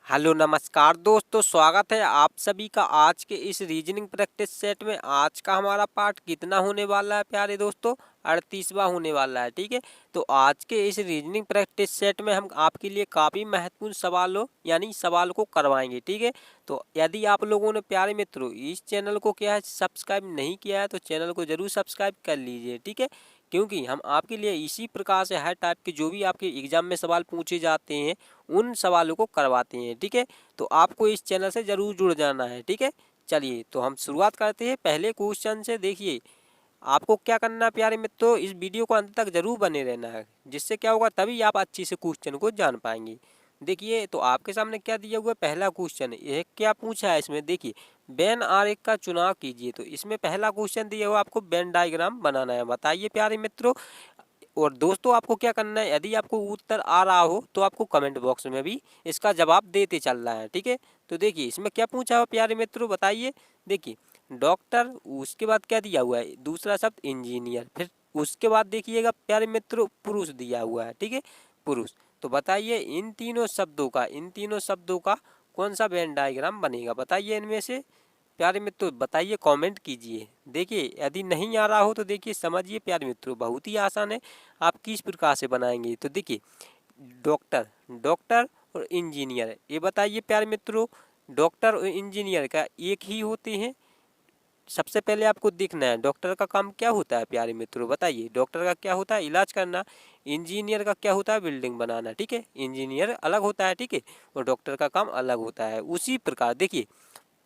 Hello नमस्कार दोस्तों, स्वागत है आप सभी का आज के इस रीजनिंग प्रैक्टिस सेट में। आज का हमारा पार्ट कितना होने वाला है प्यारे दोस्तों? 38वां होने वाला है। ठीक है, तो आज के इस रीजनिंग प्रैक्टिस सेट में हम आपके लिए काफ़ी महत्वपूर्ण सवालों यानी सवाल को करवाएंगे। ठीक है, तो यदि आप लोगों ने प्यारे मित्रों इस चैनल को क्या है सब्सक्राइब नहीं किया है तो चैनल को जरूर सब्सक्राइब कर लीजिए। ठीक है, क्योंकि हम आपके लिए इसी प्रकार से हर टाइप के जो भी आपके एग्जाम में सवाल पूछे जाते हैं उन सवालों को करवाते हैं। ठीक है, तो आपको इस चैनल से जरूर जुड़ जाना है। ठीक है, चलिए तो हम शुरुआत करते हैं पहले क्वेश्चन से। देखिए, आपको क्या करना है प्यारे मित्रों, इस वीडियो को अंत तक जरूर बने रहना है, जिससे क्या होगा तभी आप अच्छी से क्वेश्चन को जान पाएंगे। देखिए, तो आपके सामने क्या दिया हुआ है, पहला क्वेश्चन ये क्या पूछा है इसमें। देखिए, वेन आरेख का चुनाव कीजिए। तो इसमें पहला क्वेश्चन दिया हुआ आपको वेन डायग्राम बनाना है। बताइए प्यारे मित्रों। और दोस्तों आपको क्या करना है, यदि आपको उत्तर आ रहा हो तो आपको कमेंट बॉक्स में भी इसका जवाब देते चलना है। ठीक है, तो देखिए इसमें क्या पूछा हुआ प्यारे मित्रों, बताइए। देखिए, डॉक्टर, उसके बाद क्या दिया हुआ है, दूसरा शब्द इंजीनियर, फिर उसके बाद देखिएगा प्यारे मित्रों पुरुष दिया हुआ है। ठीक है, पुरुष। तो बताइए इन तीनों शब्दों का कौन सा वेन डायग्राम बनेगा, बताइए इनमें से। प्यारे मित्रों बताइए, कमेंट कीजिए। देखिए, यदि नहीं आ रहा हो तो देखिए समझिए प्यारे मित्रों, बहुत ही आसान है। आप किस प्रकार से बनाएंगे, तो देखिए डॉक्टर डॉक्टर और इंजीनियर, ये बताइए प्यारे मित्रों, डॉक्टर और इंजीनियर का एक ही होते हैं। सबसे पहले आपको देखना है डॉक्टर का काम क्या होता है प्यारे मित्रों, बताइए। डॉक्टर का क्या होता है, इलाज करना। इंजीनियर का क्या होता है, बिल्डिंग बनाना। ठीक है, इंजीनियर अलग होता है, ठीक है, और डॉक्टर का काम अलग होता है। उसी प्रकार देखिए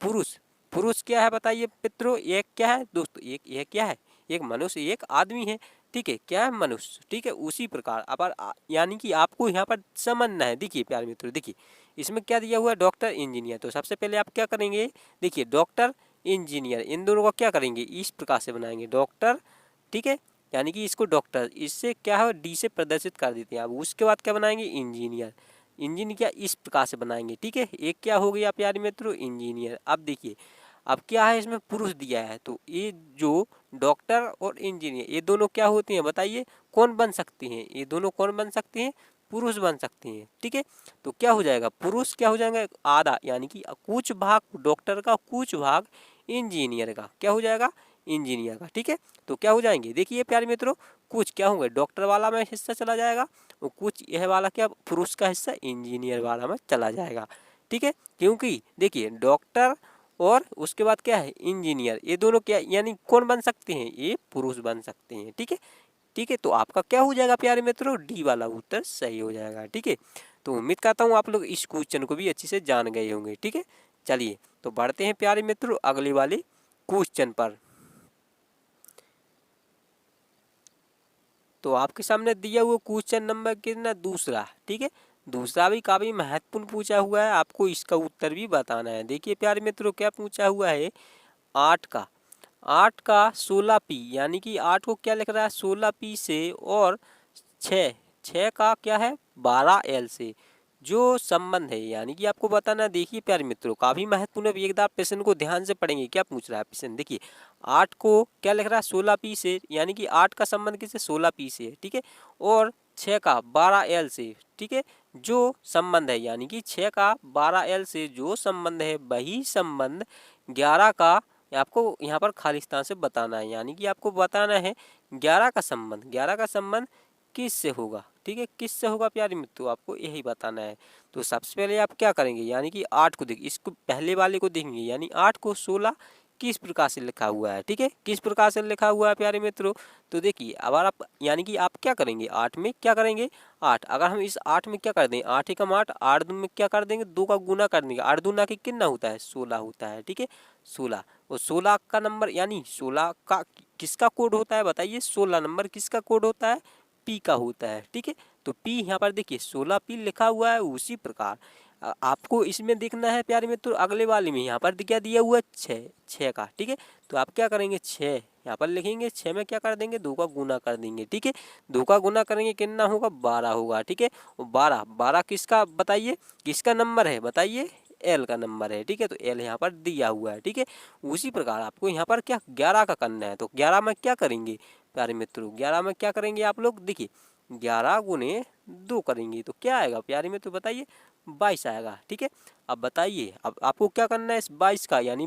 पुरुष, पुरुष क्या है बताइए मित्रों, एक क्या है दोस्तों, एक क्या है, एक मनुष्य, एक आदमी है। ठीक है, क्या है, मनुष्य। ठीक है, उसी प्रकार अब यानी कि आपको यहाँ पर समझना है। देखिए प्यारे मित्रों, देखिए इसमें क्या दिया हुआ है, डॉक्टर इंजीनियर। तो सबसे पहले आप क्या करेंगे, देखिए डॉक्टर इंजीनियर इन दोनों का क्या करेंगे, इस प्रकार से बनाएंगे डॉक्टर। ठीक है, यानी कि इसको डॉक्टर इससे क्या है डी से प्रदर्शित कर देते हैं। अब उसके बाद क्या बनाएंगे, इंजीनियर। इंजीनियर क्या इस प्रकार से बनाएंगे। ठीक है, एक क्या हो गया प्यारे मित्रों, इंजीनियर। अब देखिए, अब क्या है इसमें पुरुष दिया है, तो ये जो डॉक्टर और इंजीनियर ये दोनों क्या होते हैं बताइए, कौन बन सकते हैं, ये दोनों कौन बन सकते हैं, पुरुष बन सकते हैं। ठीक है, तो क्या हो जाएगा, पुरुष क्या हो जाएगा आधा, यानी कि कुछ भाग डॉक्टर का, कुछ भाग इंजीनियर का, क्या हो जाएगा, इंजीनियर का। ठीक है, तो क्या हो जाएंगे, देखिए प्यारे मित्रों, कुछ क्या होंगे डॉक्टर वाला में हिस्सा चला जाएगा और कुछ यह वाला क्या पुरुष का हिस्सा इंजीनियर वाला में चला जाएगा। ठीक है, क्योंकि देखिए डॉक्टर और उसके बाद क्या है इंजीनियर, ये दोनों क्या यानी कौन बन सकते हैं, ये पुरुष बन सकते हैं। ठीक है, ठीक है, तो आपका क्या हो जाएगा प्यारे मित्रों, डी वाला उत्तर सही हो जाएगा। ठीक है, तो उम्मीद करता हूँ आप लोग इस क्वेश्चन को भी अच्छे से जान गए होंगे। ठीक है, चलिए तो बढ़ते हैं प्यारे मित्रों अगले वाले क्वेश्चन पर। तो आपके सामने दिया हुआ क्वेश्चन नंबर कितना, दूसरा। ठीक है, दूसरा भी काफी महत्वपूर्ण पूछा हुआ है, आपको इसका उत्तर भी बताना है। देखिए प्यारे मित्रों क्या पूछा हुआ है, आठ का, 16 पी, यानी कि 8 को क्या लिख रहा है 16 पी से, और 6 6 का क्या है 12 एल से जो संबंध है, यानी कि आपको बताना। देखिए प्यारे मित्रों काफी महत्वपूर्ण है, एक बार प्रश्न को ध्यान से पढ़ेंगे। क्या पूछ रहा है प्रश्न, देखिए 8 को क्या लिख रहा है 16 पी से, यानी कि 8 का संबंध किससे 16 पी से है। ठीक है, और 6 का 12 एल से। ठीक है, जो संबंध है, यानी कि 6 का 12 एल से जो संबंध है वही संबंध 11 का, आपको यहाँ पर खाली स्थान से बताना है। यानी कि आपको बताना है 11 का संबंध किससे होगा। ठीक है, किससे होगा प्यारे मित्रों, आपको यही बताना है। तो सबसे पहले आप क्या करेंगे, यानी कि 8 को देखिए, इसको पहले वाले को देखेंगे, यानी 8 को 16 किस प्रकार से लिखा हुआ है। ठीक है, किस प्रकार से लिखा हुआ है प्यारे मित्रों, तो देखिए अब आप यानी कि आप क्या करेंगे, 8 में क्या करेंगे, 8 अगर हम इस 8 में क्या कर दें, 8 एकम 8, 8 दूनी में क्या कर देंगे 2 का गुना कर देंगे, 8 दूना के कितना होता है 16 होता है। ठीक है, 16, और 16 का नंबर यानी 16 का किसका कोड होता है बताइए, 16 नंबर किसका कोड होता है, पी का होता है। ठीक है, तो पी यहाँ पर देखिए 16 पी लिखा हुआ है। उसी प्रकार आपको इसमें देखना है प्यारे मित्रों अगले वाले में, यहाँ पर क्या दिया हुआ है 6 6 का। ठीक है, तो आप क्या करेंगे 6 यहाँ पर लिखेंगे, 6 में क्या कर देंगे 2 का गुना कर देंगे। ठीक है, 2 का गुना करेंगे कितना होगा 12 होगा। ठीक है, और 12 12 किसका बताइए, किसका नंबर है बताइए, एल का नंबर है। ठीक है, तो एल यहाँ पर दिया हुआ है। ठीक है, उसी प्रकार आपको यहाँ पर क्या 11 का करना है, तो 11 में क्या करेंगे प्यारे मित्रों, 11 में क्या करेंगे आप लोग, देखिए 11 गुने 2 करेंगे तो क्या आएगा प्यारे मित्रों बताइए 22 आएगा। ठीक है, अब बताइए, अब आपको क्या करना है इस 22 का, यानी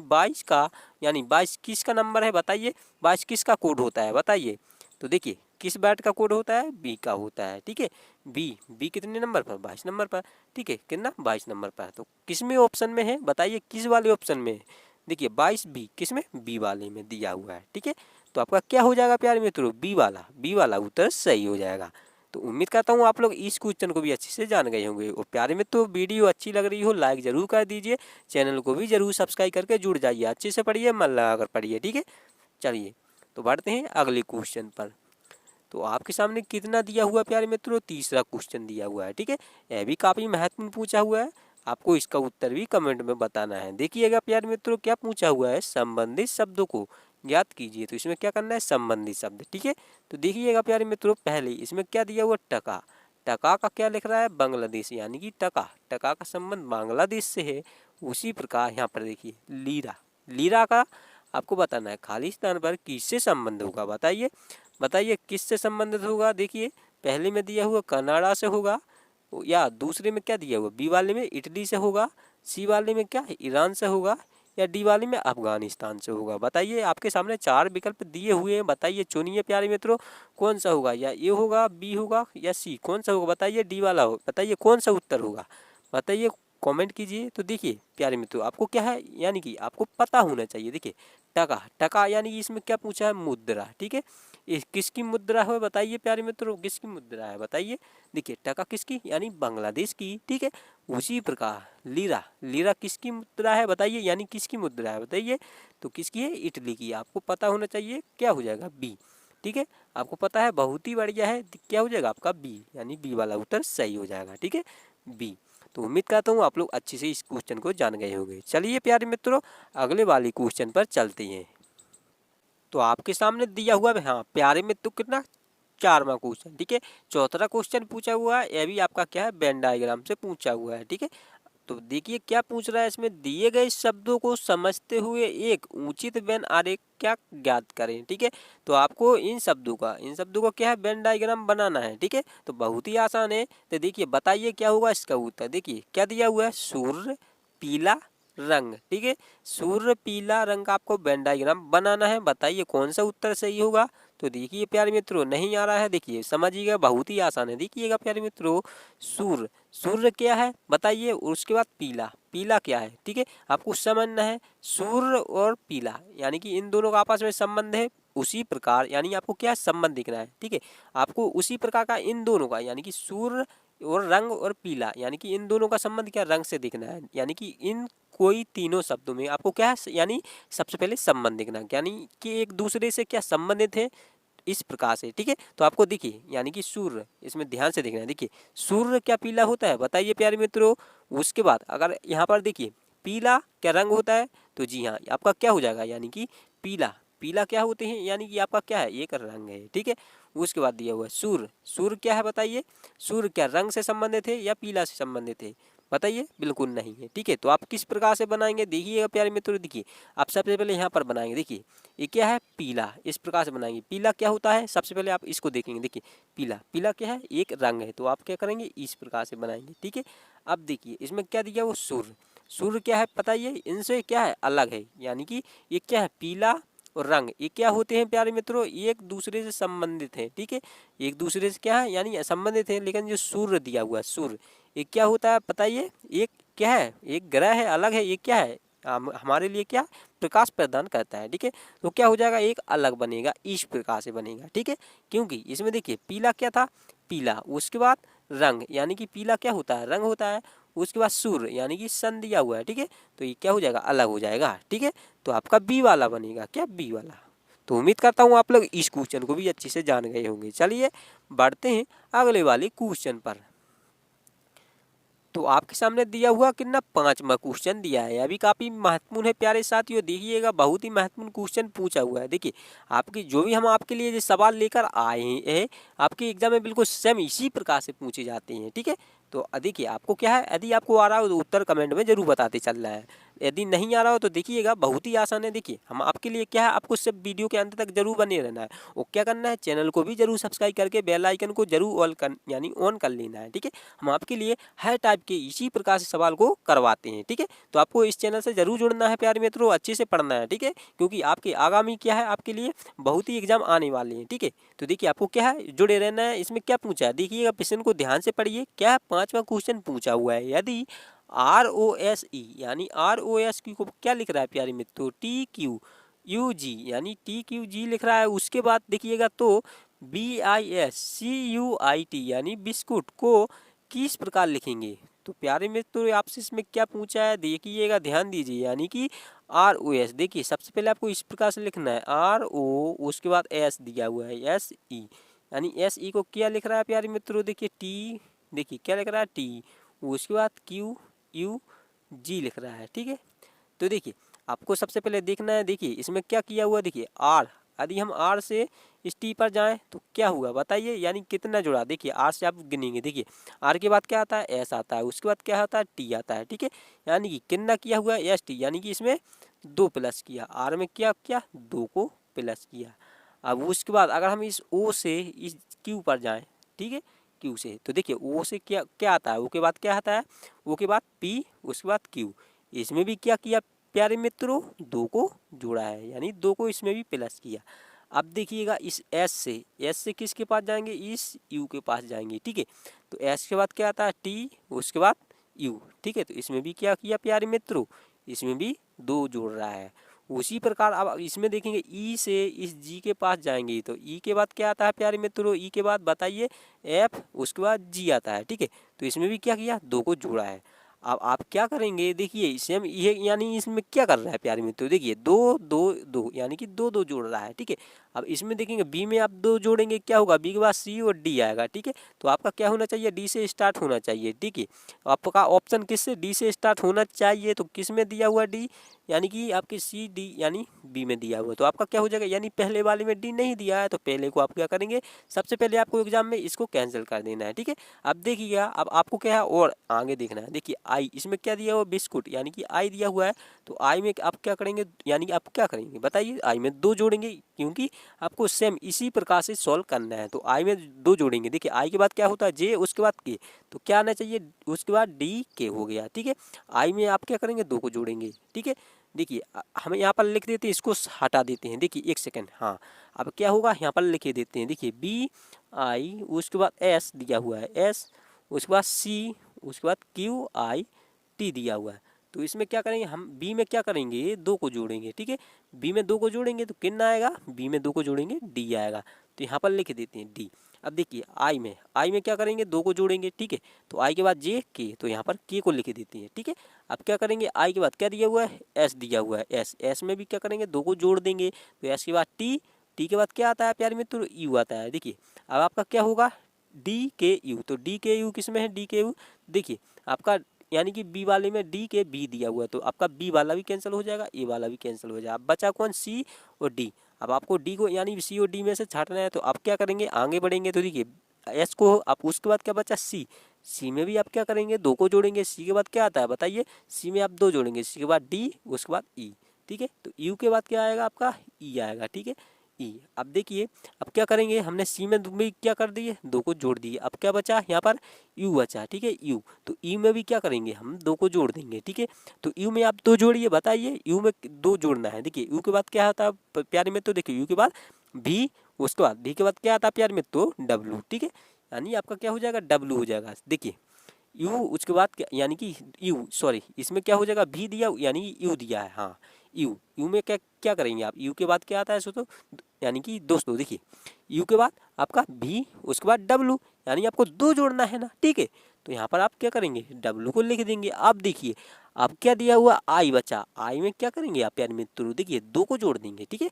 22 किसका नंबर है बताइए, 22 किसका कोड होता है बताइए। तो देखिए किस बैट का कोड होता है, बी का होता है। ठीक है, बी कितने नंबर पर, 22 नंबर पर। ठीक है, कितना, 22 नंबर पर। तो किस में ऑप्शन में है बताइए, किस वाले ऑप्शन में है। देखिए 22 बी, किस में, बी वाले में दिया हुआ है। ठीक है, तो आपका क्या हो जाएगा प्यारे मित्रों, बी वाला उत्तर सही हो जाएगा। तो उम्मीद करता हूँ आप लोग इस क्वेश्चन को भी अच्छे से जान गए होंगे। और प्यारे मित्रों वीडियो अच्छी लग रही हो लाइक जरूर कर दीजिए, चैनल को भी जरूर सब्सक्राइब करके जुड़ जाइए, अच्छे से पढ़िए, मन लगाकर पढ़िए। ठीक है, चलिए तो बढ़ते हैं अगले क्वेश्चन पर। तो आपके सामने कितना दिया हुआ प्यारे मित्रों, तीसरा क्वेश्चन दिया हुआ है। ठीक है, यह भी काफी महत्वपूर्ण पूछा हुआ है, आपको इसका उत्तर भी कमेंट में बताना है। देखिएगा प्यारे मित्रों क्या पूछा हुआ है, संबंधित शब्दों को ज्ञात कीजिए। तो इसमें क्या करना है, संबंधित शब्द। ठीक है, तो देखिएगा प्यारे मित्रों, पहले इसमें क्या दिया हुआ, टका। टका का क्या लिख रहा है, बांग्लादेश, यानी कि टका का संबंध बांग्लादेश से है। उसी प्रकार यहाँ पर देखिए लीरा का आपको बताना है खाली स्थान पर किससे संबंध होगा बताइए किससे संबंधित होगा। देखिए पहले में दिया हुआ कनाडा से होगा, या दूसरे में क्या दिया हुआ, बी वाले में इटली से होगा, सी वाले में क्या है, ईरान से होगा, या डी वाले में अफगानिस्तान से होगा। बताइए, आपके सामने 4 विकल्प दिए हुए हैं, बताइए चुनिए प्यारे मित्रों कौन सा होगा, या ए होगा, बी होगा, या सी, कौन सा होगा बताइए, डी वाला हो, बताइए कौन सा उत्तर होगा, बताइए कमेंट कीजिए। तो देखिए प्यारे मित्रों आपको क्या है, यानी कि आपको पता होना चाहिए। देखिए टका यानी कि इसमें क्या पूछा है, मुद्रा। ठीक है, किसकी मुद्रा है बताइए प्यारे मित्रों, किसकी मुद्रा है बताइए। देखिए टका किसकी, यानी बांग्लादेश की। ठीक है, उसी प्रकार लीरा किसकी मुद्रा है बताइए, यानी किसकी मुद्रा है बताइए। तो किसकी है, इटली की। आपको पता होना चाहिए, क्या हो जाएगा, बी। ठीक है, आपको पता है, बहुत ही बढ़िया है, क्या हो जाएगा आपका बी, यानी बी वाला उत्तर सही हो जाएगा। ठीक है, बी। तो उम्मीद करता हूँ आप लोग अच्छे से इस क्वेश्चन को जान गए होंगे। चलिए प्यारे मित्रों अगले वाले क्वेश्चन पर चलते हैं। तो आपके सामने दिया हुआ है, हाँ प्यारे मित्रों कितना, 4वां क्वेश्चन। ठीक है, चौथा क्वेश्चन पूछा हुआ है, यह भी आपका क्या है, वेन डायग्राम से पूछा हुआ है। ठीक है, तो देखिए क्या पूछ रहा है, इसमें दिए गए शब्दों को समझते हुए एक उचित वेन आरेख क्या ज्ञात करें। ठीक है, तो आपको इन शब्दों का क्या है, वेन डायग्राम बनाना है। ठीक है, तो बहुत ही आसान है। तो देखिए बताइए क्या होगा इसका उत्तर। देखिए क्या दिया हुआ है, सूर्य पीला रंग। ठीक है, सूर्य पीला रंग का आपको वेन डायग्राम बनाना है, बताइए कौन सा उत्तर सही होगा। तो देखिए प्यारे मित्रों नहीं आ रहा है, देखिए समझिएगा बहुत ही आसान है। देखिएगा प्यारे मित्रों, सूर्य क्या है बताइए, उसके बाद पीला क्या है। ठीक है, आपको समझना है सूर्य और पीला, यानी कि इन दोनों का आपस में संबंध है। उसी प्रकार यानी आपको क्या संबंध दिखना है। ठीक है, आपको उसी प्रकार का इन दोनों का, यानी कि सूर्य और रंग और पीला, यानी कि इन दोनों का संबंध क्या, रंग से दिखना है। यानी कि इन कोई तीनों शब्दों में आपको क्या है, यानी सबसे पहले संबंध दिखना, यानी कि एक दूसरे से क्या संबंधित है इस प्रकार से। ठीक है, तो आपको देखिए यानी कि सूर्य, इसमें ध्यान से देखना है। देखिए सूर्य क्या पीला होता है बताइए प्यारे मित्रों। उसके बाद अगर यहाँ पर देखिए पीला क्या रंग होता है, तो जी हाँ आपका क्या हो जाएगा, यानी कि पीला क्या होते हैं, यानी कि आपका क्या है, एक रंग है। ठीक है, उसके बाद दिया हुआ है सूर्य क्या है बताइए, सूर्य क्या रंग से संबंधित है या पीला से संबंधित है बताइए, बिल्कुल नहीं है। ठीक है, तो आप किस प्रकार से बनाएंगे देखिएगा प्यारे मित्रों। देखिए आप सबसे पहले यहाँ पर बनाएंगे, देखिए ये क्या है, पीला, इस प्रकार से बनाएंगे। पीला क्या होता है, सबसे पहले आप इसको देखेंगे। देखिए पीला क्या है, एक रंग है, तो आप क्या करेंगे, इस प्रकार से बनाएंगे। ठीक है, अब देखिए इसमें क्या दिया वो सूर्य क्या है बताइए, इनसे क्या है, अलग है, यानी कि ये क्या है, पीला और रंग ये क्या होते हैं प्यारे मित्रों, एक दूसरे से संबंधित है। ठीक है, एक दूसरे से क्या है, यानी संबंधित है। लेकिन जो सूर्य दिया हुआ है, सूर्य ये क्या होता है बताइए, एक क्या है, एक ग्रह है, अलग है, ये क्या है, हमारे लिए क्या प्रकाश प्रदान करता है। ठीक है, तो क्या हो जाएगा, एक अलग बनेगा, इस प्रकार से बनेगा। ठीक है, क्योंकि इसमें देखिए पीला क्या था, पीला, उसके बाद रंग, यानी कि पीला क्या होता है, रंग होता है, उसके बाद सूर्य यानी कि सन दिया हुआ है। ठीक है, तो ये क्या हो जाएगा, अलग हो जाएगा। ठीक है, तो आपका बी वाला बनेगा, क्या, बी वाला। तो उम्मीद करता हूँ आप लोग इस क्वेश्चन को भी अच्छे से जान गए होंगे। चलिए बढ़ते हैं अगले वाले क्वेश्चन पर। तो आपके सामने दिया हुआ कितना, 5वां क्वेश्चन दिया है, अभी काफी महत्वपूर्ण है प्यारे साथियों। देखिएगा बहुत ही महत्वपूर्ण क्वेश्चन पूछा हुआ है। देखिए आपकी जो भी हम आपके लिए जो सवाल लेकर आए हैं आपके एग्जाम में बिल्कुल सेम इसी प्रकार से पूछे जाते हैं। ठीक है, तो देखिए आपको क्या है, यदि आपको आ रहा हो तो उत्तर कमेंट में जरूर बताते चल रहा है, यदि नहीं आ रहा हो तो देखिएगा बहुत ही आसान है। देखिए हम आपके लिए क्या है, आपको सिर्फ वीडियो के अंत तक जरूर बने रहना है और क्या करना है, चैनल को भी जरूर सब्सक्राइब करके बेल आइकन को जरूर ऑन कर लेना है, ठीक है। हम आपके लिए हर टाइप के इसी प्रकार से सवाल को करवाते हैं, ठीक है। तो आपको इस चैनल से जरूर जुड़ना है प्यारे मित्रों, अच्छे से पढ़ना है, ठीक है, क्योंकि आपके आगामी क्या है, आपके लिए बहुत ही एग्जाम आने वाले हैं, ठीक है। तो देखिए आपको क्या है, जुड़े रहना है। इसमें क्या पूछा है, देखिएगा प्रश्न को ध्यान से पढ़िए। क्या है, 5वां क्वेश्चन पूछा हुआ है, यदि ROSE यानी ROSQ को क्या लिख रहा है प्यारे मित्रों, TQUG यानी TQG लिख रहा है। उसके बाद देखिएगा तो BISCUIT यानी बिस्कुट को किस प्रकार लिखेंगे। तो प्यारे मित्रों आपसे इसमें क्या पूछा है, देखिएगा ध्यान दीजिए, यानी कि ROS देखिए सबसे पहले आपको इस प्रकार से लिखना है, RO उसके बाद S दिया हुआ है, SE यानी SE को क्या लिख रहा है प्यारे मित्रों, देखिए T, देखिए क्या लिख रहा है T, उसके बाद QUG लिख रहा है, ठीक है। तो देखिए आपको सबसे पहले देखना है, देखिए इसमें क्या किया हुआ, देखिए R, यदि हम R से इस T पर जाएं तो क्या हुआ बताइए, यानी कितना जुड़ा। देखिए R से आप गिनेंगे, देखिए R के बाद क्या आता है, S आता है, उसके बाद क्या आता है, T आता है, ठीक है। यानी कि कितना किया हुआ है, ST, यानी कि इसमें 2 प्लस किया, R में क्या किया, 2 को प्लस किया। अब उसके बाद अगर हम इस O से इस Q पर जाएँ, ठीक है, Q से, तो देखिए O से क्या क्या आता है, O के बाद क्या आता है, O के बाद P उसके बाद Q, इसमें भी क्या किया प्यारे मित्रों, 2 को जोड़ा है, यानी 2 को इसमें भी प्लस किया। अब देखिएगा इस S से किसके पास जाएंगे, इस U के पास जाएंगे, ठीक है। तो S के बाद क्या आता है, T उसके बाद U, ठीक है। तो इसमें भी क्या किया प्यारे मित्रों, इसमें भी 2 जोड़ रहा है। उसी प्रकार अब इसमें देखेंगे E से इस G के पास जाएंगे, तो E के बाद क्या आता है प्यारे मित्रों, E के बाद बताइए F उसके बाद G आता है, ठीक है। तो इसमें भी क्या किया, 2 को जोड़ा है। अब आप क्या करेंगे, देखिए सेम ये, यानी इसमें क्या कर रहा है प्यारे मित्रों, देखिए 2 2 2 यानी कि 2 2 जोड़ रहा है, ठीक है। अब इसमें देखेंगे B में आप 2 जोड़ेंगे, क्या होगा, B के बाद C और D आएगा, ठीक है। तो आपका क्या होना चाहिए, D से स्टार्ट होना चाहिए, ठीक है। आपका ऑप्शन किससे, D से स्टार्ट होना चाहिए, तो किस में दिया हुआ D, यानी कि आपके CD यानी B में दिया हुआ, तो आपका क्या हो जाएगा, यानी पहले वाले में D नहीं दिया है, तो पहले को आप क्या करेंगे, सबसे पहले आपको एग्जाम में इसको कैंसिल कर देना है, ठीक है। अब देखिएगा अब आपको क्या है और आगे देखना है, देखिए आई, इसमें क्या दिया हुआ, बिस्कुट, यानी कि आई दिया हुआ है। तो आई में आप क्या करेंगे, यानी कि आप क्या करेंगे बताइए, आई में 2 जोड़ेंगे, क्योंकि आपको सेम इसी प्रकार से सॉल्व करना है। तो आई में 2 जोड़ेंगे, देखिए आई के बाद क्या होता है, जे उसके बाद के, तो क्या आना चाहिए, उसके बाद डी के हो गया, ठीक है। आई में आप क्या करेंगे, 2 को जोड़ेंगे, ठीक है। देखिए हम यहाँ पर लिख देते हैं, इसको हटा देते हैं, देखिए 1 सेकेंड, हाँ अब क्या होगा, यहाँ पर लिख देते हैं, देखिए BI उसके बाद S दिया हुआ है, S उसके बाद C उसके बाद QIT दिया हुआ है। तो इसमें क्या करेंगे हम, B में क्या करेंगे, 2 को जोड़ेंगे, ठीक है। B में 2 को जोड़ेंगे तो कितना आएगा, B में 2 को जोड़ेंगे D आएगा, तो यहाँ पर लिख देते हैं D। अब देखिए आई में क्या करेंगे, 2 को जोड़ेंगे, ठीक है। तो आई के बाद जे के, तो यहाँ पर के को लिख देते हैं, ठीक है। अब क्या करेंगे, आई के बाद क्या दिया हुआ है, एस दिया हुआ है, एस में भी क्या करेंगे, 2 को जोड़ देंगे, तो एस के बाद टी के बाद क्या आता है प्यारे मित्रों, यू आता है। देखिए अब आपका क्या होगा, DKU, तो DKU किस में है, DKU देखिए आपका, यानी कि बी वाले में डी के बी दिया हुआ है, तो आपका बी वाला भी कैंसिल हो जाएगा, ए वाला भी कैंसिल हो जाएगा, अब बचा कौन, सी और डी। अब आपको डी को यानी सी और डी में से छाटना है, तो आप क्या करेंगे, आगे बढ़ेंगे, तो देखिए एस को आप, उसके बाद क्या बचा, सी में भी आप क्या करेंगे, 2 को जोड़ेंगे, सी के बाद क्या आता है बताइए, सी में आप 2 जोड़ेंगे, सी के बाद डी उसके बाद ई, ठीक है। तो यू के बाद क्या आएगा आपका, ई आएगा, ठीक है, ई। अब देखिए अब क्या करेंगे, हमने सी में भी क्या कर दिए, 2 को जोड़ दिए, अब क्या बचा यहाँ पर, यू बचा, ठीक है, यू। तो यू में भी क्या करेंगे, हम 2 को जोड़ देंगे, ठीक है। तो यू में आप 2 जोड़िए, बताइए यू में 2 जोड़ना है। देखिए यू के बाद क्या आता है प्यारे में, तो देखिए यू के बाद भी, उसके बाद भी के बाद क्या आता है प्यारे में, तो डब्लू, ठीक है। यानी आपका क्या हो जाएगा, डब्लू हो जाएगा। देखिए यू उसके बाद क्या, यानी कि यू, सॉरी इसमें क्या हो जाएगा, भी दिया यानी यू दिया है, हाँ यू में क्या क्या करेंगे आप, यू के बाद क्या आता है तो यानी कि दोस्तों देखिए यू के बाद आपका भी उसके बाद डब्लू, यानी आपको 2 जोड़ना है ना, ठीक है। तो यहाँ पर आप क्या करेंगे, डब्लू को लिख देंगे। आप देखिए अब क्या दिया हुआ, आई बचा, आई में क्या करेंगे आप प्यारे मित्रों, देखिए 2 को जोड़ देंगे, ठीक है।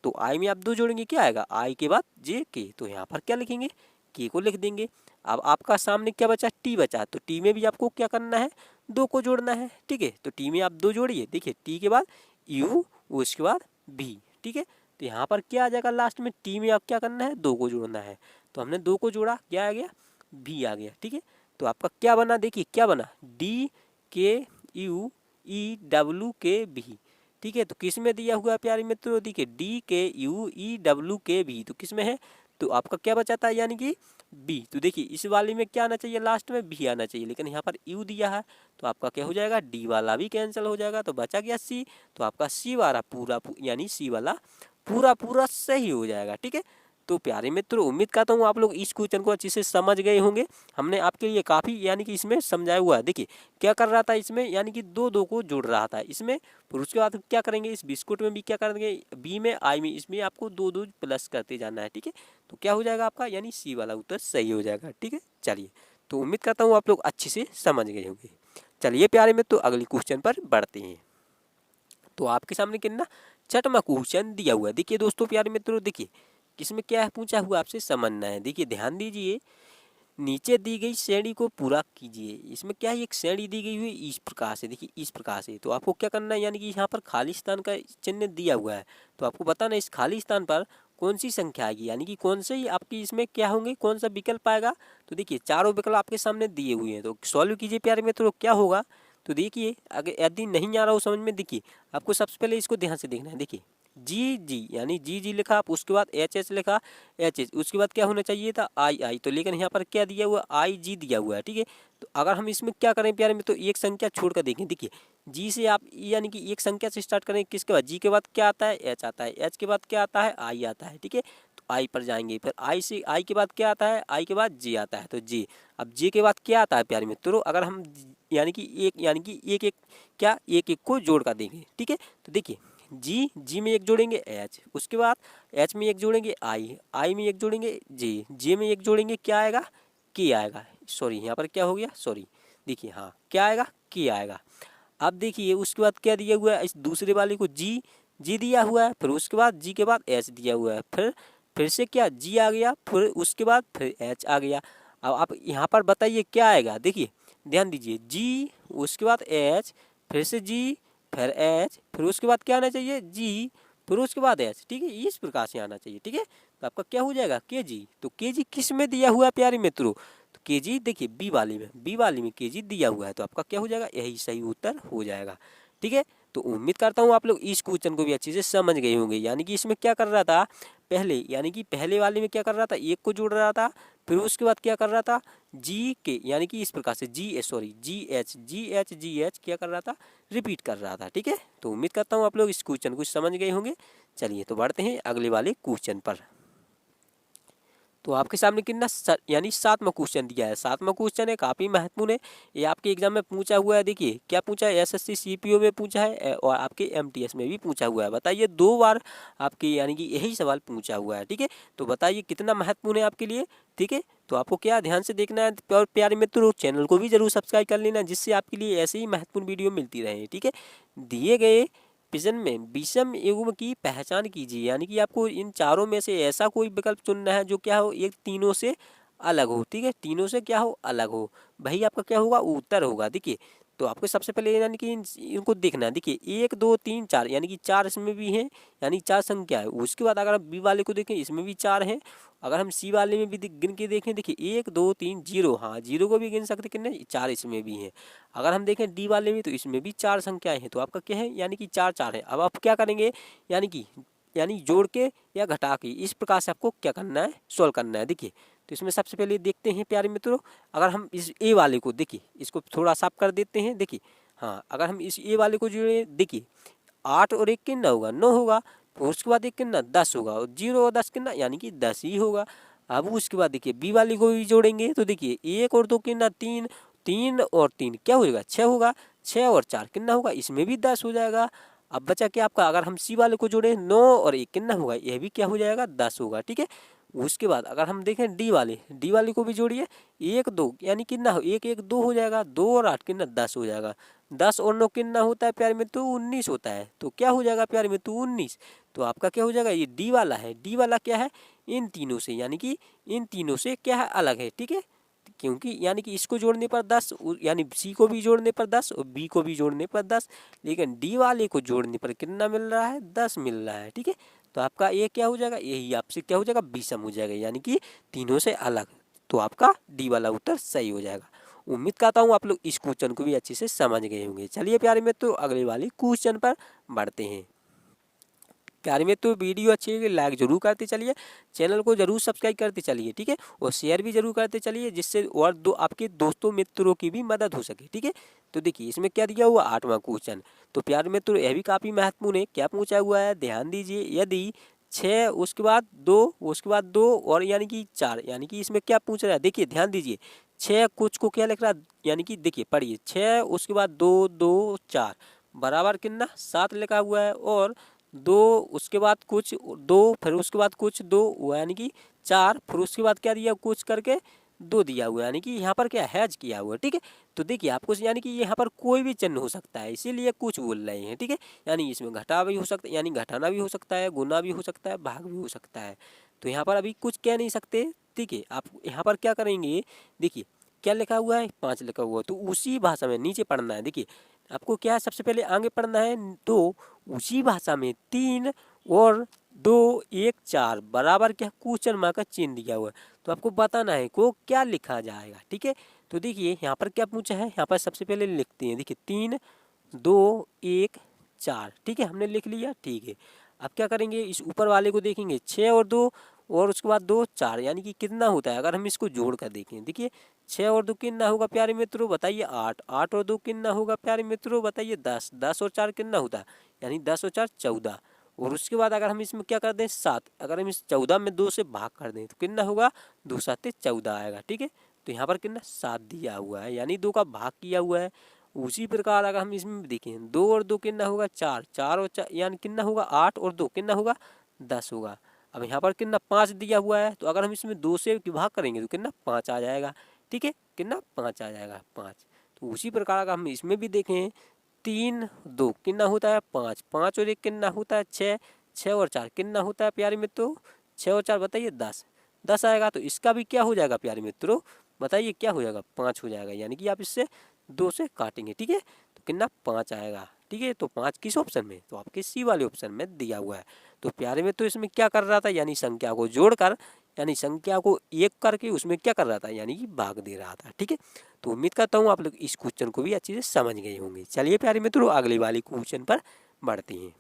तो आई में आप 2 जोड़ेंगे, क्या आएगा, आई के बाद जे के, तो यहाँ पर क्या लिखेंगे, के को लिख देंगे। अब आपका सामने क्या बचा, टी बचा, तो टी में भी आपको क्या करना है, 2 को जोड़ना है, ठीक है। तो टी में आप 2 जोड़िए, देखिए टी के बाद यू उसके बाद भी, ठीक है। तो यहाँ पर क्या आ जाएगा, लास्ट में टी में आप क्या करना है, 2 को जोड़ना है। तो हमने 2 को जोड़ा, क्या आ गया, भी आ गया, ठीक है। तो आपका क्या बना, देखिए क्या बना, DKUEWKB। ठीक है, तो किस में दिया हुआ है प्यारे मित्रों, देखिए DKUEWKB तो किस में है, तो आपका क्या बचाता है यानी कि बी। तो देखिए इस वाले में क्या आना चाहिए, लास्ट में बी आना चाहिए, लेकिन यहाँ पर यू दिया है तो आपका क्या हो जाएगा, डी वाला भी कैंसिल हो जाएगा, तो बचा गया सी। तो आपका सी वाला पूरा यानी सी वाला पूरा पूरा सही हो जाएगा। ठीक है, तो प्यारे मित्रों उम्मीद करता हूँ आप लोग इस क्वेश्चन को अच्छे से समझ गए होंगे। हमने आपके लिए काफ़ी यानी कि इसमें समझाया हुआ है। देखिए क्या कर रहा था इसमें, यानी कि दो दो को जोड़ रहा था इसमें, फिर उसके बाद क्या करेंगे, इस बिस्कुट में भी क्या करेंगे, बी में आई में, इसमें आपको दो दो प्लस करते जाना है। ठीक है, तो क्या हो जाएगा आपका, यानी सी वाला उत्तर सही हो जाएगा। ठीक है, चलिए तो उम्मीद करता हूँ आप लोग अच्छे से समझ गए होंगे। चलिए प्यारे मित्रों अगली क्वेश्चन पर बढ़ते हैं। तो आपके सामने कितना छठवां क्वेश्चन दिया हुआ है। देखिए दोस्तों प्यारे मित्रों, देखिए इसमें क्या है पूछा हुआ, आपसे समझना है। देखिए ध्यान दीजिए, नीचे दी गई श्रेणी को पूरा कीजिए। इसमें क्या है, एक श्रेणी दी गई हुई इस प्रकार से, देखिए इस प्रकार से, तो आपको क्या करना है, यानी कि यहाँ पर खाली स्थान का चिन्ह दिया हुआ है, तो आपको बताना है इस खाली स्थान पर कौन सी संख्या आएगी, यानी कि कौन से ही आपकी इसमें क्या होंगे, कौन सा विकल्प आएगा। तो देखिए चारों विकल्प आपके सामने दिए हुए हैं, तो सॉल्व कीजिए प्यारे मित्रों, क्या होगा। तो देखिए अगर यदि नहीं आ रहा हो समझ में, देखिए आपको सबसे पहले इसको ध्यान से देखना है। देखिए जी यानी जी लिखा आप, उसके बाद एच लिखा एच, उसके बाद क्या होना चाहिए था आई, तो लेकिन यहाँ पर क्या दिया हुआ, IG दिया हुआ है। ठीक है, तो अगर हम इसमें क्या करें प्यारे में, तो एक संख्या छोड़कर देखें। देखिए जी से आप यानी कि एक संख्या से स्टार्ट करें, किसके बाद, जी के बाद क्या आता है, एच आता है, एच के बाद क्या आता है, आई आता है। ठीक है, तो आई पर जाएंगे, फिर आई के बाद क्या आता है, आई के बाद जी आता है, तो जी। अब जी के बाद क्या आता है प्यारे मित्रों, अगर हम यानी कि एक क्या एक एक को जोड़ कर देंगे। ठीक है, तो देखिए जी में एक जोड़ेंगे एच, उसके बाद एच में एक जोड़ेंगे आई में एक जोड़ेंगे जे में एक जोड़ेंगे क्या आएगा, के आएगा। सॉरी यहाँ पर क्या हो गया, सॉरी, देखिए हाँ क्या आएगा, के आएगा। अब देखिए उसके बाद क्या दिया हुआ है, इस दूसरे वाले को जी दिया हुआ है, फिर उसके बाद जी के बाद एच दिया हुआ है, फिर से क्या जी आ गया, फिर उसके बाद फिर एच आ गया। अब आप यहाँ पर बताइए क्या आएगा, देखिए ध्यान दीजिए, जी उसके बाद एच, फिर से जी, फिर एच, फिर उसके बाद क्या आना चाहिए, जी, फिर उसके बाद एच। ठीक है, इस प्रकार से आना चाहिए। ठीक है, तो आपका क्या हो जाएगा, के जी। तो के जी किस में दिया हुआ है प्यारे मित्रों, तो के जी देखिए बी वाली में के जी दिया हुआ है, तो आपका क्या हो जाएगा, यही सही उत्तर हो जाएगा। ठीक है, तो उम्मीद करता हूँ आप लोग इस क्वेश्चन को भी अच्छे से समझ गए होंगे। यानी कि इसमें क्या कर रहा था पहले, यानी कि पहले वाले में क्या कर रहा था, एक को जोड़ रहा था, फिर उसके बाद क्या कर रहा था, जी के यानी कि इस प्रकार से जी एच क्या कर रहा था, रिपीट कर रहा था। ठीक है, तो उम्मीद करता हूँ आप लोग इस क्वेश्चन को समझ गए होंगे। चलिए तो बढ़ते हैं अगले वाले क्वेश्चन पर। तो आपके सामने कितना यानी सातवां क्वेश्चन दिया है। सातवां क्वेश्चन है, काफ़ी महत्वपूर्ण है, ये आपके एग्जाम में पूछा हुआ है। देखिए क्या पूछा है, SSC CPO में पूछा है और आपके MTS में भी पूछा हुआ है। बताइए 2 बार आपके यानी कि यही सवाल पूछा हुआ है। ठीक है, तो बताइए कितना महत्वपूर्ण है आपके लिए। ठीक है, तो आपको क्या ध्यान से देखना है, और प्यारे मित्रों चैनल को भी जरूर सब्सक्राइब कर लेना, जिससे आपके लिए ऐसे ही महत्वपूर्ण वीडियो मिलती रहे। ठीक है, दिए गए प्रश्न में विषम युग्म की पहचान कीजिए। यानी कि आपको इन चारों में से ऐसा कोई विकल्प चुनना है जो क्या हो, एक तीनों से अलग हो। ठीक है, तीनों से क्या हो, अलग हो, वही आपका क्या होगा, उत्तर होगा। देखिए तो आपको सबसे पहले यानी कि इनको देखना है। देखिए 1 2 3 4 यानी कि 4 इसमें भी हैं, यानी 4 संख्या है। उसके बाद अगर आप बी वाले को देखें, इसमें भी 4 हैं। अगर हम सी वाले में भी गिन के देखें, देखिए 1 2 3 0, हाँ 0 को भी गिन सकते, कितने 4 इसमें भी हैं। अगर हम देखें डी वाले में, तो इसमें भी 4 संख्याएं हैं, तो आपका क्या है, यानी कि 4 4 है। अब आप क्या करेंगे, यानी जोड़ के या घटा के, इस प्रकार से आपको क्या करना है, सॉल्व करना है। देखिए तो इसमें सबसे पहले देखते हैं प्यारे मित्रों, अगर हम इस ए वाले को देखिए, इसको थोड़ा साफ कर देते हैं। देखिए हाँ, अगर हम इस ए वाले को जोड़े, देखिए 8 और 1 कितना होगा, 9 होगा, फिर उसके बाद 1 कितना 10 होगा, और 0 और 10 कितना, यानी कि 10 ही होगा। अब उसके बाद देखिए बी वाले को भी जोड़ेंगे, तो देखिए 1 और 2 कितना 3, 3 और 3 क्या हो जाएगा, 6 होगा, 6 और 4 कितना होगा, इसमें भी 10 हो जाएगा। अब बचा क्या आपका, अगर हम सी वाले को जोड़े, 9 और 1 कितना होगा, यह भी क्या हो जाएगा, 10 होगा। ठीक है, उसके बाद अगर हम देखें डी वाले को भी जोड़िए, 1 2 यानी कितना हो, 1 1 2 हो जाएगा, 2 और 8 कितना 10 हो जाएगा, 10 और 9 कितना होता है प्यारे में, तो 19 होता है। तो क्या हो जाएगा प्यारे में, तो 19। तो आपका क्या हो जाएगा, ये डी वाला है। डी वाला क्या है, इन तीनों से, यानी कि इन तीनों से क्या है, अलग है। ठीक है, क्योंकि यानी कि इसको जोड़ने पर 10, यानी सी को भी जोड़ने पर 10 और बी को भी जोड़ने पर 10, लेकिन डी वाले को जोड़ने पर कितना मिल रहा है, 10 मिल रहा है। ठीक है, तो आपका ये क्या हो जाएगा, यही आपसे क्या हो जाएगा, विषम हो जाएगा, यानी कि तीनों से अलग। तो आपका डी वाला उत्तर सही हो जाएगा। उम्मीद करता हूँ आप लोग इस क्वेश्चन को भी अच्छे से समझ गए होंगे। चलिए प्यारे मित्रों अगले वाले क्वेश्चन पर बढ़ते हैं। प्यारे मित्रों वीडियो अच्छी लगी लाइक जरूर करते चलिए, चैनल को जरूर सब्सक्राइब करते चलिए, ठीक है, और शेयर भी जरूर करते चलिए, जिससे और आपके दोस्तों मित्रों की भी मदद हो सके, ठीक है। तो देखिए इसमें क्या दिया हुआ 8वां क्वेश्चन। तो प्यारे मित्रों यह भी काफी महत्वपूर्ण है। क्या पूछा हुआ है, ध्यान दीजिए। यदि 6 उसके बाद 2 उसके बाद 2 और यानी कि 4, यानी कि इसमें क्या पूछ रहा है, देखिए ध्यान दीजिए। 6 कुछ को क्या लिख रहा है, यानी कि देखिए पढ़िए, 6 उसके बाद 2 2 4 बराबर कितना 7 लिखा हुआ है, और 2 उसके बाद कुछ 2 फिर उसके बाद कुछ 2 यानी कि 4 फिर उसके बाद क्या दिया कुछ करके 2 दिया हुआ, यानी कि यहाँ पर क्या हैज किया हुआ, ठीक है। तो देखिए आपको यानी कि यहाँ पर कोई भी चिन्ह हो सकता है, इसीलिए कुछ बोल रहे हैं, ठीक है। यानी इसमें घटा भी हो सकता है, यानी घटाना भी हो सकता है, गुना भी हो सकता है, भाग भी हो सकता है। तो यहाँ पर अभी कुछ कह नहीं सकते, ठीक है। आप यहाँ पर क्या करेंगे, देखिए क्या लिखा हुआ है 5 लिखा हुआ है, तो उसी भाषा में नीचे पढ़ना है। देखिए आपको क्या है, सबसे पहले आगे पढ़ना है, तो उसी भाषा में 3 और 2 1 4 बराबर क्या क्वेश्चन मार्क का चिन्ह दिया हुआ है, तो आपको बताना है को क्या लिखा जाएगा, ठीक है। तो देखिए यहाँ पर क्या पूछा है, यहाँ पर सबसे पहले लिखते हैं। देखिए 3 2 1 4, ठीक है, हमने लिख लिया, ठीक है। अब क्या करेंगे, इस ऊपर वाले को देखेंगे, 6 और 2 और उसके बाद 2 4, यानी कि कितना होता है, अगर हम इसको जोड़ कर देखें। देखिए 6 और 2 कितना होगा प्यारे मित्रों, बताइए 8, 8 और 2 कितना होगा प्यारे मित्रों, बताइए 10, 10 और 4 कितना होता है, यानी 10 और 4 14, और उसके बाद अगर हम इसमें क्या कर दें 7, अगर हम इस 14 में 2 से भाग कर दें तो कितना होगा, 2 7 14 आएगा, ठीक है। तो यहाँ पर कितना 7 दिया हुआ है, यानी 2 का भाग किया हुआ है। उसी प्रकार अगर हम इसमें देखें 2 और 2 कितना होगा 4, 4 और 4 यानी कितना होगा 8 और 2 कितना होगा 10 होगा। अब यहाँ पर कितना 5 दिया हुआ है, तो अगर हम इसमें 2 से भाग करेंगे तो कितना 5 आ जाएगा, ठीक है, कितना 5 आ जाएगा 5। तो उसी प्रकार अगर हम इसमें भी देखें 3 2 कितना होता है 5, 5 और 1 कितना होता है 6, 6 और 4 कितना होता है प्यारे मित्रों, 6 और 4 बताइए 10, 10 आएगा। तो इसका भी क्या हो जाएगा प्यारे मित्रों, बताइए क्या हो जाएगा 5 हो जाएगा, यानी कि आप इससे 2 से काटेंगे, ठीक है, तो कितना 5 आएगा, ठीक है। तो 5 किस ऑप्शन में, तो आपके सी वाले ऑप्शन में दिया हुआ है। तो प्यारे में तो इसमें क्या कर रहा था, यानी संख्या को जोड़कर, यानी संख्या को एक करके उसमें क्या कर रहा था, यानी कि भाग दे रहा था, ठीक है। तो उम्मीद करता हूँ आप लोग इस क्वेश्चन को भी अच्छे से समझ गए होंगे। चलिए प्यारे मित्रों अगले वाले क्वेश्चन पर बढ़ते हैं।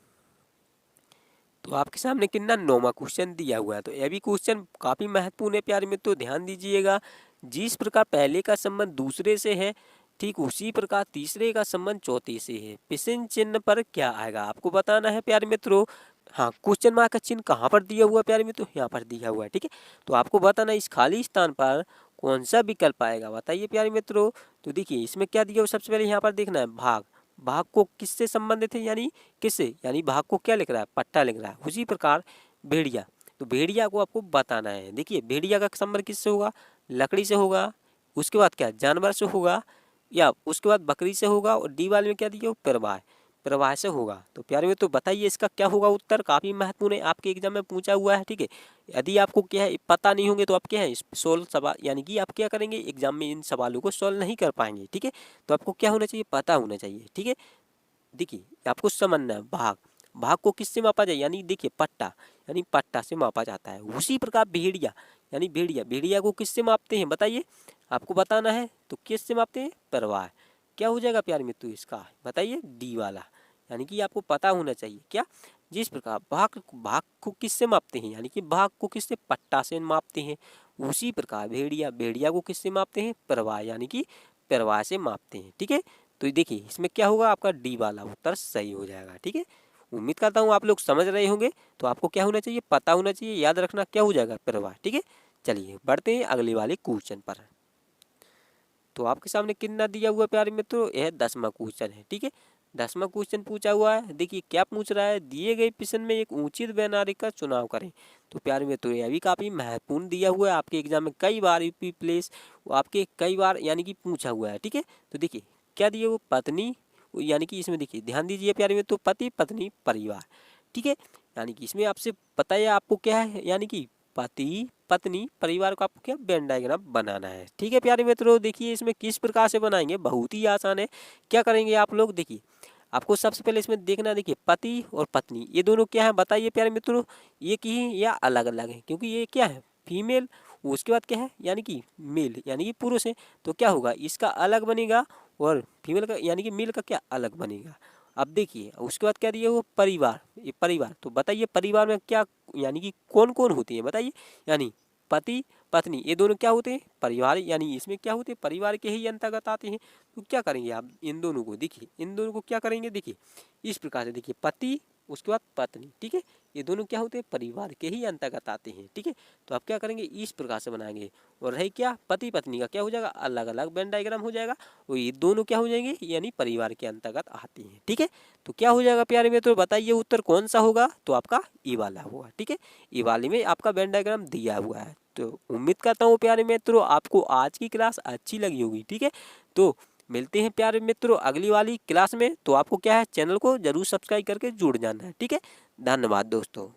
तो आपके सामने कितना 9वां क्वेश्चन दिया हुआ है। तो यह भी क्वेश्चन काफी महत्वपूर्ण है प्यारे मित्रों, ध्यान दीजिएगा। जिस प्रकार पहले का संबंध दूसरे से है, ठीक उसी प्रकार तीसरे का संबंध चौथे से है। प्रश्न चिन्ह पर क्या आएगा आपको बताना है प्यारे मित्रों। हाँ, क्वेश्चन मार्क का चिन्ह कहाँ पर दिया हुआ है प्यारे मित्रों, यहाँ पर दिया हुआ है, ठीक है। तो आपको बताना है इस खाली स्थान पर कौन सा विकल्प आएगा, बताइए प्यारे मित्रों। तो देखिए इसमें क्या दिया हुआ, सबसे पहले यहाँ पर देखना है भाग, भाग को किससे संबंधित है, यानी किससे, यानी भाग को क्या लिख रहा है, पट्टा लिख रहा है। उसी प्रकार भेड़िया, तो भेड़िया को आपको बताना है। देखिए भेड़िया का संबंध किससे होगा, लकड़ी से होगा, उसके बाद क्या जानवर से होगा, या उसके बाद बकरी से होगा, और डी वाले में क्या दिया प्रवाह, प्रवाह से होगा। तो प्यारे में तो बताइए इसका क्या होगा उत्तर, काफी महत्वपूर्ण है, आपके एग्जाम में पूछा हुआ है, ठीक है। यदि आपको क्या है पता नहीं होंगे तो आप क्या है सोल्व सवाल, यानी कि आप क्या करेंगे एग्जाम में इन सवालों को सोल्व नहीं कर पाएंगे, ठीक है। तो आपको क्या होना चाहिए, पता होना चाहिए, ठीक है। देखिए आपको समझना है भाग, भाग को किससे मापा जाए, यानी देखिए पट्टा, यानी पट्टा से मापा जाता है। उसी प्रकार भेड़िया, यानी भेड़िया, भेड़िया को किससे मापते हैं बताइए, आपको बताना है। तो किससे मापते हैं, प्रवाह। क्या हो जाएगा प्यारे मित्रों इसका, बताइए डी वाला, यानी कि आपको पता होना चाहिए क्या। जिस प्रकार भाग, भाग को किससे मापते हैं, यानी कि भाग को किससे पट्टा से मापते हैं। उसी प्रकार भेड़िया, भेड़िया को किससे मापते हैं, प्रवाह, यानी कि प्रवाह से मापते हैं, ठीक है। तो देखिए इसमें क्या होगा, आपका डी वाला उत्तर सही हो जाएगा, ठीक है। उम्मीद करता हूँ आप लोग समझ रहे होंगे। तो आपको क्या होना चाहिए, पता होना चाहिए, याद रखना क्या हो जाएगा, प्रवाह, ठीक है। चलिए बढ़ते हैं अगले वाले क्वेश्चन पर। तो आपके सामने कितना दिया हुआ प्यारे मित्रों, यह 10वां क्वेश्चन है, ठीक है। 10वां क्वेश्चन पूछा हुआ है। देखिए क्या पूछ रहा है, दिए गए प्रश्न में एक उचित वैनारिक का चुनाव करें। तो प्यारे मित्रों यह भी काफी महत्वपूर्ण दिया हुआ है, आपके एग्जाम में कई बार यूपी प्लेस आपके कई बार यानी कि पूछा हुआ है, ठीक है। तो देखिए क्या दिए वो पत्नी, यानी कि इसमें देखिए ध्यान दीजिए प्यारे मित्रों, पति पत्नी परिवार, ठीक है। यानी कि इसमें आपसे पता है आपको क्या है, यानी कि पति पत्नी परिवार को आपको क्या वेन डायग्राम बनाना है, ठीक है प्यारे मित्रों। देखिए इसमें किस प्रकार से बनाएंगे, बहुत ही आसान है। क्या करेंगे आप लोग, देखिए आपको सबसे पहले इसमें देखना, देखिए पति और पत्नी ये दोनों क्या है बताइए प्यारे मित्रों, एक ही या अलग अलग है, क्योंकि ये क्या है फीमेल उसके बाद क्या है, यानी कि मेल यानी कि पुरुष है, तो क्या होगा, इसका अलग बनेगा और फीमेल का यानी कि मेल का क्या अलग बनेगा। अब देखिए उसके बाद क्या दिया वो परिवार, ये परिवार, तो बताइए परिवार में क्या यानी कि कौन कौन होती है बताइए, यानी पति पत्नी ये दोनों क्या होते हैं, परिवार, यानी इसमें क्या होते हैं, परिवार के ही अंतर्गत आते हैं। तो क्या करेंगे आप इन दोनों को, देखिए इन दोनों को क्या करेंगे, देखिए इस प्रकार से, देखिए पति उसके बाद पत्नी, ठीक है, ये दोनों क्या होते हैं, परिवार के ही अंतर्गत आते हैं, ठीक है। तो आप क्या करेंगे, इस प्रकार से बनाएंगे। और रही क्या पति पत्नी का, क्या हो जाएगा, अलग अलग वेन डायग्राम हो जाएगा, और ये दोनों क्या हो जाएंगे, यानी परिवार के अंतर्गत आते हैं, ठीक है। तो क्या हो जाएगा प्यारे मित्रों, बताइए उत्तर कौन सा होगा, तो आपका ई वाला होगा, ठीक है। ई वाले में आपका वेन डायग्राम दिया हुआ है। तो उम्मीद करता हूँ प्यारे मित्रों आपको आज की क्लास अच्छी लगी होगी, ठीक है। तो मिलते हैं प्यारे मित्रों अगली वाली क्लास में। तो आपको क्या है, चैनल को जरूर सब्सक्राइब करके जुड़ जाना है, ठीक है। धन्यवाद दोस्तों।